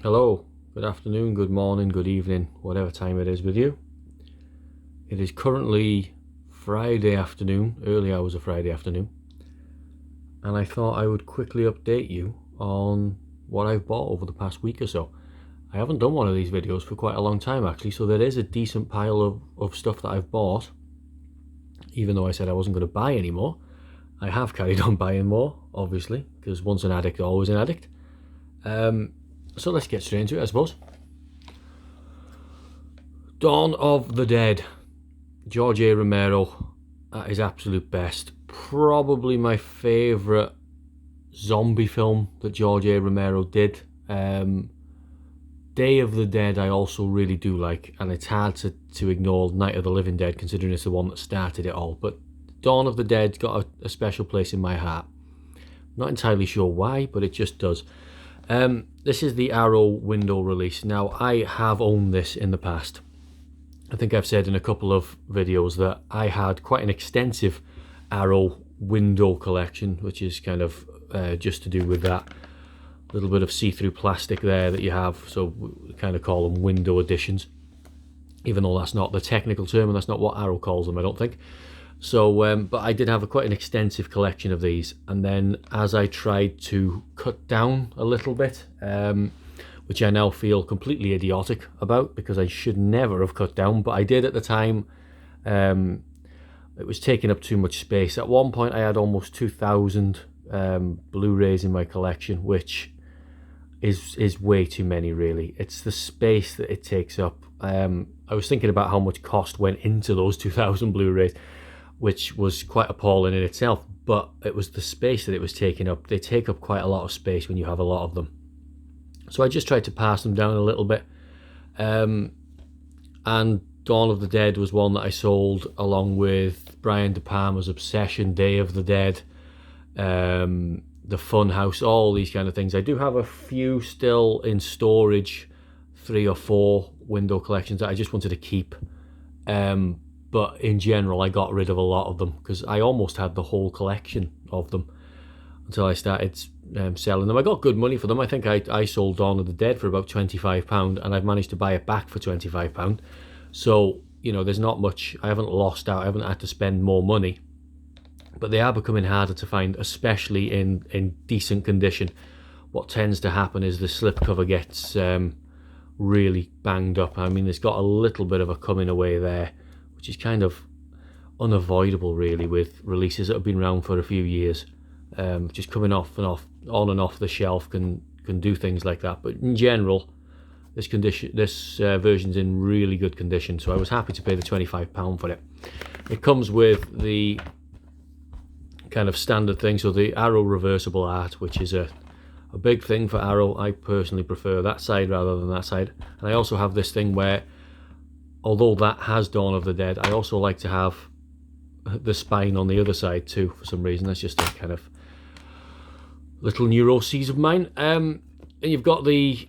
Hello, good afternoon, good morning, good evening, whatever time it is with you. It is currently Friday afternoon, early hours of Friday afternoon, and I thought I would quickly update you on what I've bought over the past week or so. I haven't done one of these videos for quite a long time actually, so there is a decent pile of stuff that I've bought. Even though I said I wasn't going to buy any more, I have carried on buying more, obviously, because once an addict, always an addict. So let's get straight into it, I suppose. Dawn of the Dead, George A. Romero at his absolute best. Probably my favourite zombie film that George A. Romero did. Day of the Dead I also really do like, and it's hard to ignore Night of the Living Dead considering it's the one that started it all, but Dawn of the Dead's got a special place in my heart. Not entirely sure why, but it just does. This is the Arrow window release. Now, I have owned this in the past. I think I've said in a couple of videos that I had quite an extensive Arrow window collection, which is kind of just to do with that little bit of see-through plastic there that you have, so we kind of call them window editions, even though that's not the technical term and that's not what Arrow calls them, I don't think. So, but I did have quite an extensive collection of these, and then as I tried to cut down a little bit, which I now feel completely idiotic about because I should never have cut down, but I did at the time. It was taking up too much space. At one point I had almost 2,000 Blu-rays in my collection, which is way too many really. It's the space that it takes up. I was thinking about how much cost went into those 2,000 Blu-rays, which was quite appalling in itself, but it was the space that it was taking up. They take up quite a lot of space when you have a lot of them. So I just tried to pass them down a little bit. And Dawn of the Dead was one that I sold along with Brian De Palma's Obsession, Day of the Dead, The Funhouse, all these kind of things. I do have a few still in storage, 3 or 4 window collections that I just wanted to keep. But in general, I got rid of a lot of them because I almost had the whole collection of them until I started selling them. I got good money for them. I think I sold Dawn of the Dead for about £25, and I've managed to buy it back for £25. So, you know, there's not much. I haven't lost out. I haven't had to spend more money. But they are becoming harder to find, especially in decent condition. What tends to happen is the slipcover gets really banged up. I mean, it's got a little bit of a coming away there, which is kind of unavoidable really with releases that have been around for a few years. Just coming off and off the shelf can do things like that. But in general, this version's in really good condition, so I was happy to pay the £25 for it. It comes with the kind of standard thing, so the Arrow reversible art, which is a big thing for Arrow. I personally prefer that side rather than that side. And I also have this thing where, although that has Dawn of the Dead, I also like to have the spine on the other side too, for some reason. That's just a kind of little neuroses of mine. And you've got the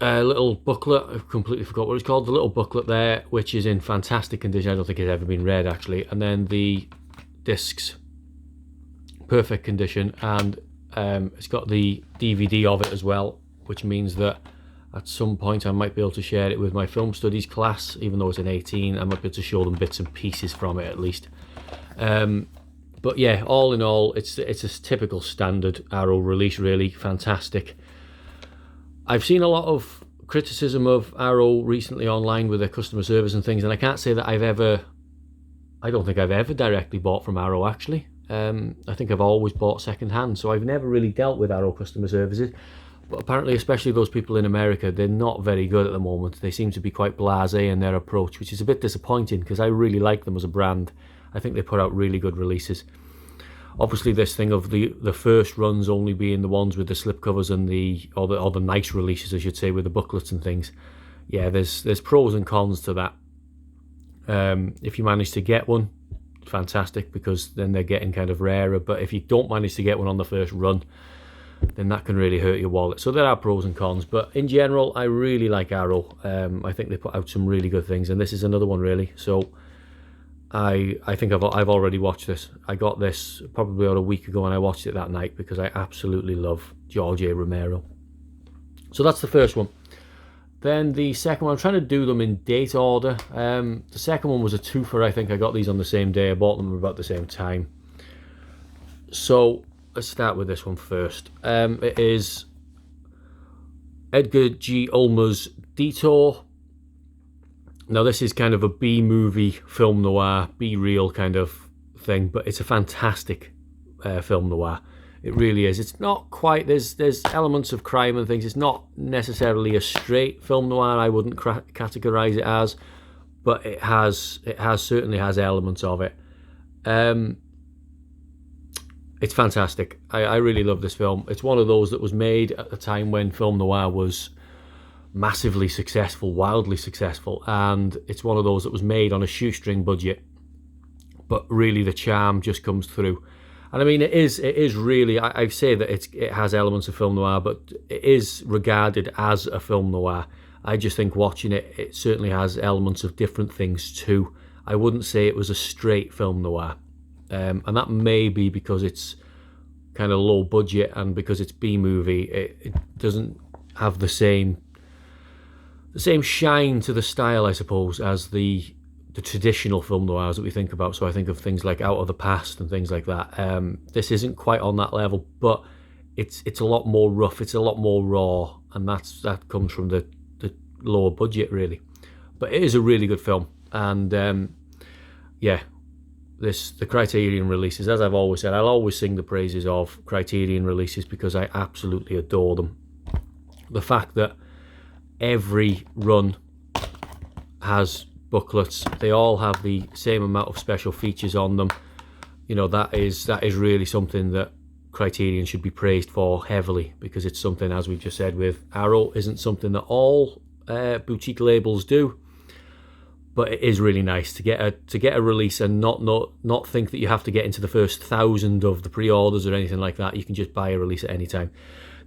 little booklet. I've completely forgot what it's called. The little booklet there, which is in fantastic condition. I don't think it's ever been read actually. And then the discs, perfect condition, and it's got the DVD of it as well, which means that at some point I might be able to share it with my film studies class, even though it's an 18. I might be able to show them bits and pieces from it at least. But yeah, all in all, it's a typical standard Arrow release, really fantastic. I've seen a lot of criticism of Arrow recently online with their customer service and things, and I can't say that I don't think I've ever directly bought from Arrow actually. I think I've always bought second hand, so I've never really dealt with Arrow customer services. But apparently, especially those people in America, they're not very good at the moment. They seem to be quite blasé in their approach, which is a bit disappointing because I really like them as a brand. I think they put out really good releases. Obviously, this thing of the first runs only being the ones with the slipcovers and or the nice releases, I should say, with the booklets and things. Yeah, there's pros and cons to that. If you manage to get one, fantastic, because then they're getting kind of rarer. But if you don't manage to get one on the first run, then that can really hurt your wallet. So there are pros and cons, but in general, I really like Arrow. I think they put out some really good things, and this is another one really. So I think I've already watched this. I got this probably about a week ago, and I watched it that night because I absolutely love George A. Romero. So that's the first one. Then the second one, I'm trying to do them in date order. The second one was a twofer, I think. I got these on the same day. I bought them about the same time. So let's start with this one first. It is Edgar G. Ulmer's Detour. Now, this is kind of a B-movie film noir, B-reel kind of thing, but it's a fantastic film noir. It really is. It's not quite, there's elements of crime and things. It's not necessarily a straight film noir, I wouldn't categorize it as, but it certainly has elements of it. It's fantastic. I really love this film. It's one of those that was made at the time when film noir was massively successful, wildly successful, and it's one of those that was made on a shoestring budget, but really the charm just comes through. And I mean, it is really, I say that it has elements of film noir, but it is regarded as a film noir. I just think watching it, it certainly has elements of different things too. I wouldn't say it was a straight film noir, and that may be because it's kind of low budget and because it's B-movie. It doesn't have the same shine to the style, I suppose, as the traditional film noirs that we think about. So I think of things like Out of the Past and things like that. This isn't quite on that level, but it's a lot more rough. It's a lot more raw, and that comes from the lower budget, really. But it is a really good film, and the Criterion releases, as I've always said, I'll always sing the praises of Criterion releases because I absolutely adore them. The fact that every run has booklets, they all have the same amount of special features on them. You know, that is really something that Criterion should be praised for heavily, because it's something, as we've just said with Arrow, isn't something that all boutique labels do. But it is really nice to get a release and not think that you have to get into the first 1,000 of the pre-orders or anything like that. You can just buy a release at any time.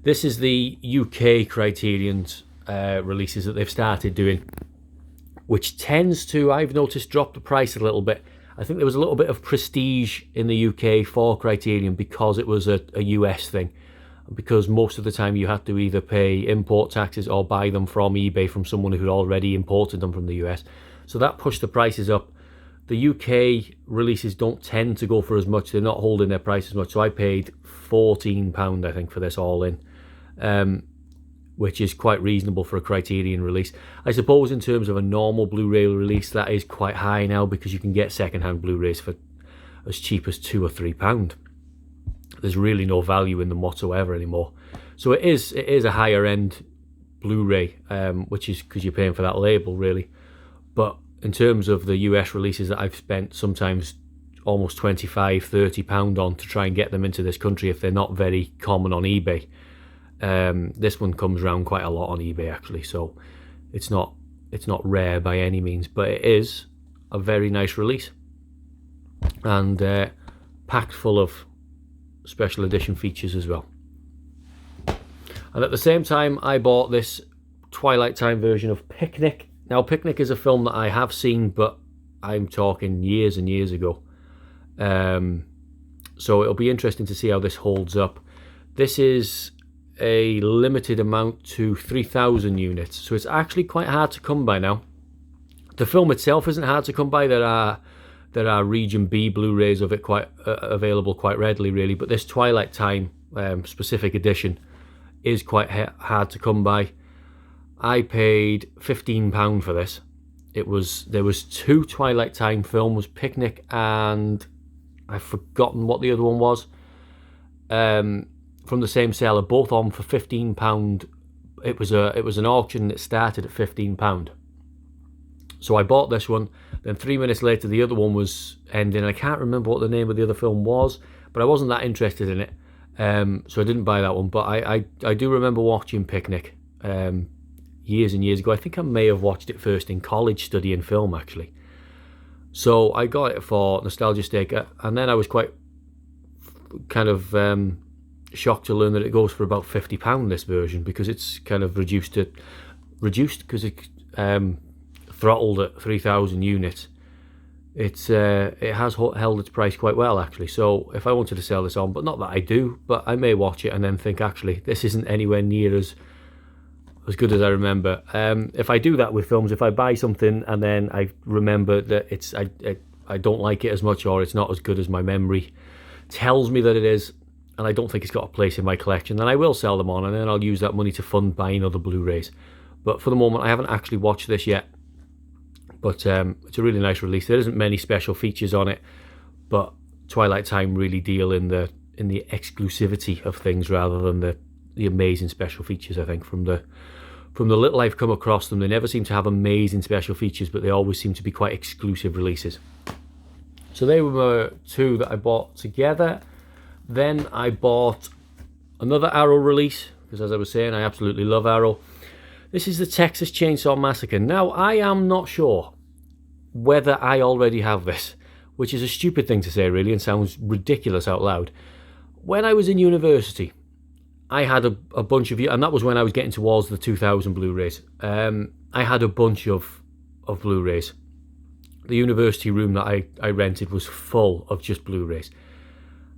This is the UK Criterion's releases that they've started doing, which tends to, I've noticed, drop the price a little bit. I think there was a little bit of prestige in the UK for Criterion because it was a US thing, because most of the time you had to either pay import taxes or buy them from eBay from someone who had already imported them from the US. So that pushed the prices up. The UK releases don't tend to go for as much. They're not holding their price as much. So I paid £14, I think, for this all in, which is quite reasonable for a Criterion release. I suppose in terms of a normal Blu-ray release, that is quite high now, because you can get second-hand Blu-rays for as cheap as £2 or £3. There's really no value in them whatsoever anymore. So it is a higher-end Blu-ray, which is because you're paying for that label, really. But in terms of the US releases that I've spent sometimes almost £25-30 on to try and get them into this country if they're not very common on eBay, this one comes around quite a lot on eBay, actually. So it's not rare by any means, but it is a very nice release, and packed full of special edition features as well. And at the same time, I bought this Twilight Time version of Picnic. Now, Picnic is a film that I have seen, but I'm talking years and years ago. So it'll be interesting to see how this holds up. This is a limited amount to 3,000 units, so it's actually quite hard to come by now. The film itself isn't hard to come by. There are Region B Blu-rays of it quite available quite readily, really, but this Twilight Time specific edition is quite hard to come by. I paid £15 for this. There was two Twilight Time films, Picnic and I've forgotten what the other one was, from the same seller, both on for £15. It was an auction that started at £15. So I bought this one. Then 3 minutes later, the other one was ending. I can't remember what the name of the other film was, but I wasn't that interested in it, so I didn't buy that one. But I do remember watching Picnic years and years ago. I think I may have watched it first in college studying film, actually. So I got it for nostalgia's sake, and then I was quite kind of shocked to learn that it goes for about £50, this version, because it's kind of reduced because it's throttled at 3,000 units. it has held its price quite well, actually. So if I wanted to sell this on, but not that I do, but I may watch it and then think, actually, this isn't anywhere near as good as I remember. If I do that with films, if I buy something and then I remember that I don't like it as much, or it's not as good as my memory tells me that it is, and I don't think it's got a place in my collection, then I will sell them on, and then I'll use that money to fund buying other Blu-rays. But for the moment, I haven't actually watched this yet. But it's a really nice release. There isn't many special features on it, but Twilight Time really deal in the exclusivity of things rather than the amazing special features. I think from the little I've come across them, they never seem to have amazing special features, but they always seem to be quite exclusive releases. So they were two that I bought together. Then I bought another Arrow release, because as I was saying, I absolutely love Arrow. This is the Texas Chainsaw Massacre. Now, I am not sure whether I already have this, which is a stupid thing to say, really, and sounds ridiculous out loud. When I was in university, I had a bunch of, and that was when I was getting towards the 2000 Blu-rays. I had a bunch of Blu-rays. The university room that I rented was full of just Blu-rays.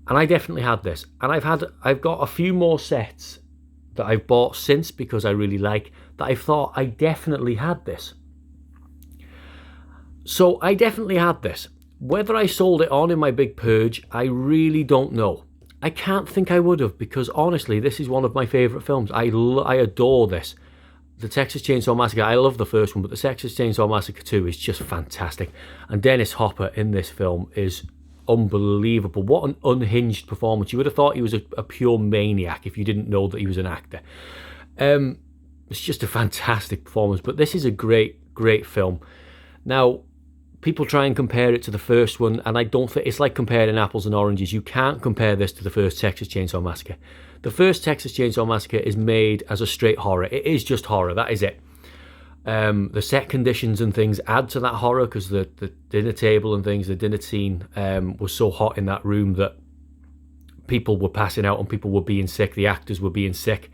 And I definitely had this. And I've got a few more sets that I've bought since, because I really like, that I thought I definitely had this. So I definitely had this. Whether I sold it on in my big purge, I really don't know. I can't think I would have, because honestly, this is one of my favourite films. I adore this. The Texas Chainsaw Massacre, I love the first one, but the Texas Chainsaw Massacre 2 is just fantastic. And Dennis Hopper in this film is unbelievable. What an unhinged performance. You would have thought he was a pure maniac if you didn't know that he was an actor. It's just a fantastic performance, but this is a great film. Now, people try and compare it to the first one, and I don't think it's like comparing apples and oranges. You can't compare this to the first Texas Chainsaw Massacre. The first Texas Chainsaw Massacre is made as a straight horror. It is just horror, that is it. The set conditions and things add to that horror, because the dinner table and things, the dinner scene was so hot in that room that people were passing out and people were being sick. The actors were being sick.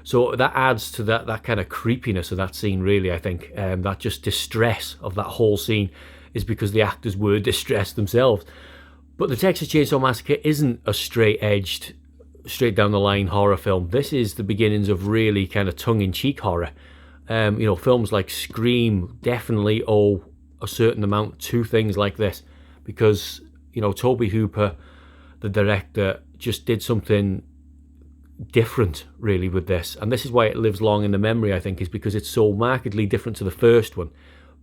So that adds to that kind of creepiness of that scene, really, I think. That just distress of that whole scene is because the actors were distressed themselves. But the Texas Chainsaw Massacre isn't a straight-edged, straight-down-the-line horror film. This is the beginnings of really kind of tongue-in-cheek horror. Films like Scream definitely owe a certain amount to things like this, because, Tobe Hooper, the director, just did something different, really, with this. And this is why it lives long in the memory, I think, is because it's so markedly different to the first one,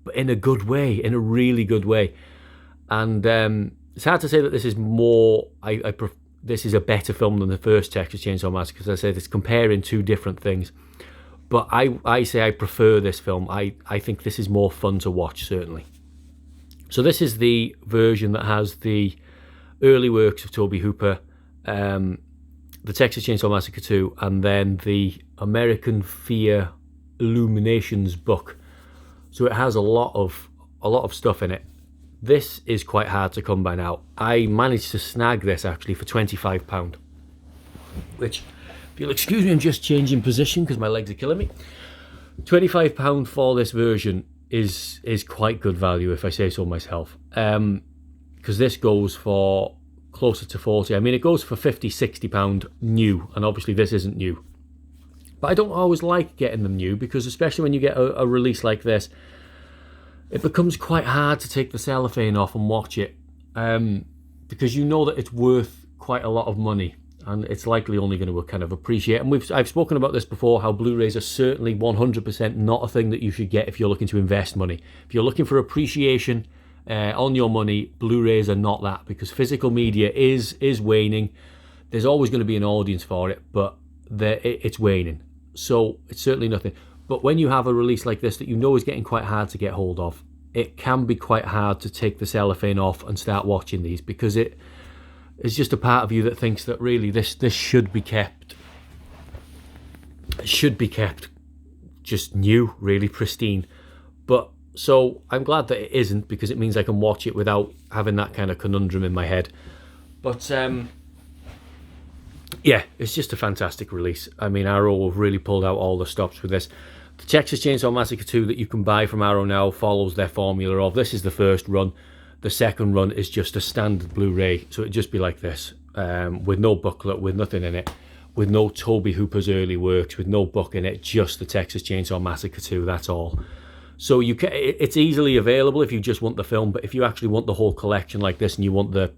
but in a good way, in a really good way. And it's hard to say that this is more, this is a better film than the first Texas Chainsaw Massacre, because I said it's comparing two different things. But I say I prefer this film. I think this is more fun to watch, certainly. So this is the version that has the early works of Tobe Hooper, the Texas Chainsaw Massacre 2, and then the American Fear Illuminations book. So it has a lot of stuff in it. This is quite hard to come by now. I managed to snag this actually for £25, which, if you'll excuse me, I'm just changing position because my legs are killing me. £25 for this version is quite good value, if I say so myself. Because this goes for closer to 40. I mean, it goes for £50, £60 new, and obviously this isn't new. But I don't always like getting them new, because especially when you get a release like this, it becomes quite hard to take the cellophane off and watch it, because you know that it's worth quite a lot of money, and it's likely only going to kind of appreciate. And I've spoken about this before, how Blu-rays are certainly 100% not a thing that you should get if you're looking to invest money. If you're looking for appreciation on your money, Blu-rays are not that, because physical media is waning. There's always going to be an audience for it, but it's waning. So it's certainly nothing. But when you have a release like this that you know is getting quite hard to get hold of, it can be quite hard to take the cellophane off and start watching these, because it is just a part of you that thinks that really this should be kept. It should be kept just new, really pristine. But so I'm glad that it isn't, because it means I can watch it without having that kind of conundrum in my head. But yeah, it's just a fantastic release. I mean, Arrow have really pulled out all the stops with this. The Texas Chainsaw Massacre 2 that you can buy from Arrow now follows their formula of, this is the first run. the second run is just a standard Blu-ray, so it'd just be like this, with no booklet, with nothing in it, with no Tobe Hooper's early works, with no book in it, just the Texas Chainsaw Massacre 2, that's all. So you can, it's easily available if you just want the film, but if you actually want the whole collection like this and you want the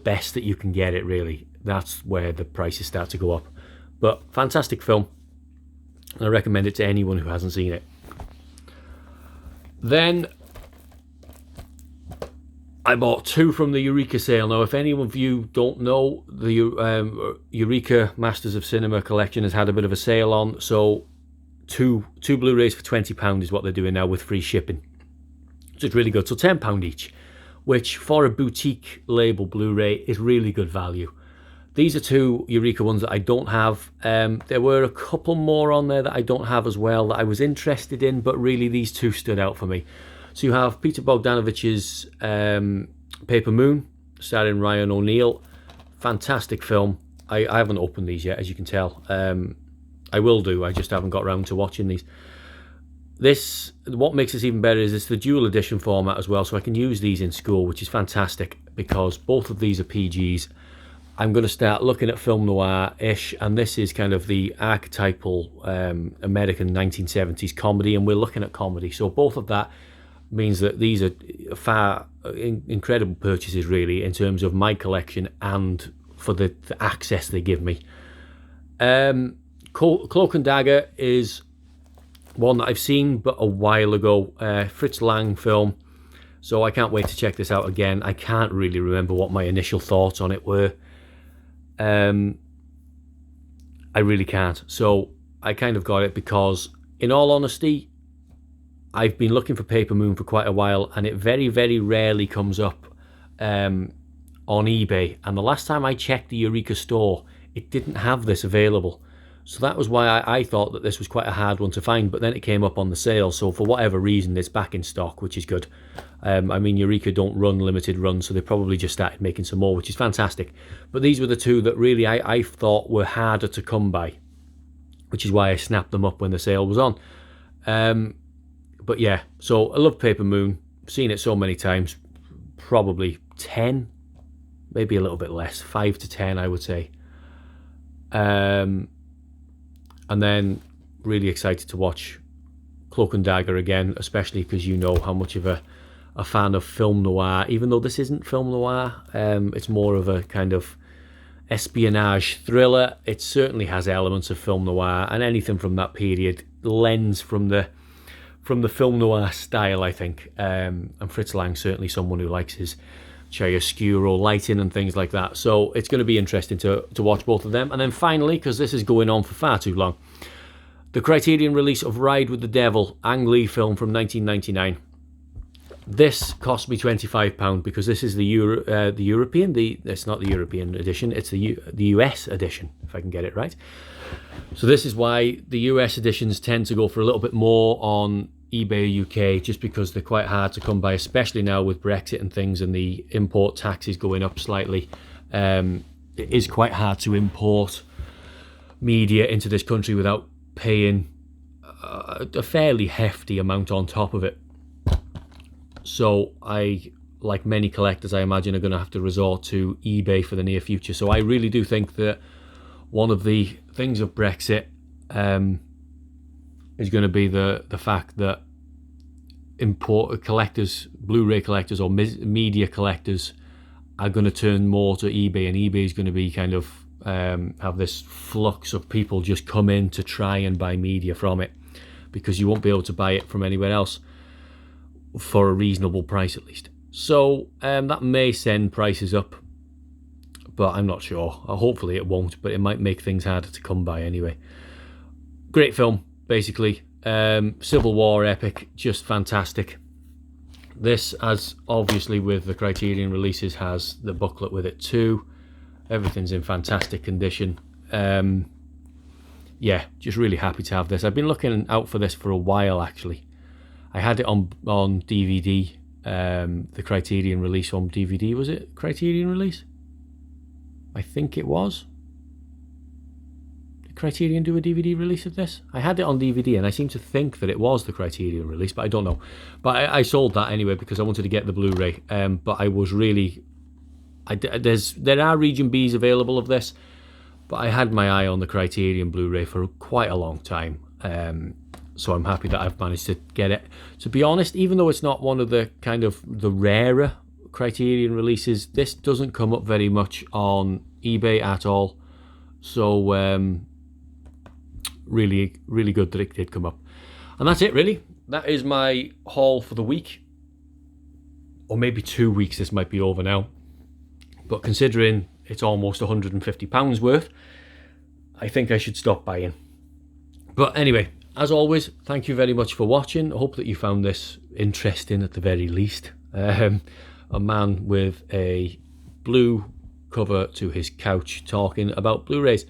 best that you can get it, really, that's where the prices start to go up. But fantastic film, and I recommend it to anyone who hasn't seen it. Then I bought 2 from the Eureka sale. Now, if any of you don't know, the Eureka Masters of Cinema collection has had a bit of a sale on, so two Blu-rays for £20 is what they're doing now with free shipping. So it's really good. So £10 each, which for a boutique label Blu-ray is really good value. These are 2 Eureka ones that I don't have. There were a couple more on there that I don't have as well that I was interested in, but really these 2 stood out for me. So you have Peter Bogdanovich's Paper Moon, starring Ryan O'Neal. Fantastic film. I haven't opened these yet, as you can tell. I will do, I just haven't got around to watching these. This, what makes this even better is it's the dual edition format as well, so I can use these in school, which is fantastic because both of these are PGs. I'm going to start looking at film noir-ish, and this is kind of the archetypal American 1970s comedy, and we're looking at comedy. So both of that means that these are incredible purchases, really, in terms of my collection and for the access they give me. Cloak and Dagger is one that I've seen, but a while ago. Fritz Lang film, so I can't wait to check this out again. I can't really remember what my initial thoughts on it were. I really can't. So I kind of got it because, in all honesty, I've been looking for Paper Moon for quite a while, and it very, very rarely comes up on eBay. And the last time I checked the Eureka store, it didn't have this available. So that was why I thought that this was quite a hard one to find, but then it came up on the sale. So for whatever reason, it's back in stock, which is good. I mean, Eureka don't run limited runs, so they probably just started making some more, which is fantastic. But these were the 2 that really I thought were harder to come by, which is why I snapped them up when the sale was on. But yeah, so I love Paper Moon. Seen it so many times, probably 10, maybe a little bit less, 5 to 10, I would say. And then really excited to watch Cloak and Dagger again, especially because you know how much of a fan of film noir, even though this isn't film noir, it's more of a kind of espionage thriller. It certainly has elements of film noir, and anything from that period lends from the film noir style, I think. And Fritz Lang, certainly someone who likes his chiaroscuro lighting and things like that. So it's going to be interesting to watch both of them. And then finally, because this is going on for far too long, the Criterion release of Ride with the Devil, Ang Lee film from 1999. This cost me £25 because this is the European, it's not the European edition, it's the US edition, if I can get it right. So this is why the US editions tend to go for a little bit more on eBay UK, just because they're quite hard to come by, especially now with Brexit and things and the import taxes going up slightly. It is quite hard to import media into this country without paying a fairly hefty amount on top of it. So I, like many collectors, I imagine, are going to have to resort to eBay for the near future. So I really do think that one of the things of Brexit is going to be the fact that import collectors, Blu-ray collectors or media collectors are going to turn more to eBay, and eBay is going to be kind of have this flux of people just come in to try and buy media from it, because you won't be able to buy it from anywhere else for a reasonable price, at least. So that may send prices up, but I'm not sure. Hopefully it won't, but it might make things harder to come by anyway. Great film, basically. Civil War epic, just fantastic. This, as obviously with the Criterion releases, has the booklet with it too. Everything's in fantastic condition. Yeah, just really happy to have this. I've been looking out for this for a while, actually. I had it on DVD, the Criterion release on DVD. Was it Criterion release? I think it was. Criterion do a DVD release of this? I had it on DVD, and I seem to think that it was the Criterion release, but I don't know. But I sold that anyway because I wanted to get the Blu-ray. But I was really... there are Region Bs available of this, but I had my eye on the Criterion Blu-ray for quite a long time. So I'm happy that I've managed to get it. To be honest, even though it's not one of the kind of the rarer Criterion releases, this doesn't come up very much on eBay at all. So really, really good that it did come up. And that's it, really. That is my haul for the week. Or maybe 2 weeks, this might be over now. But considering it's almost £150 worth, I think I should stop buying. But anyway, as always, thank you very much for watching. I hope that you found this interesting at the very least. A man with a blue cover to his couch talking about Blu-rays.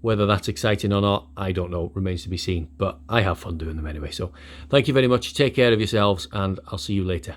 Whether that's exciting or not, I don't know. Remains to be seen. But I have fun doing them anyway. So thank you very much. Take care of yourselves, and I'll see you later.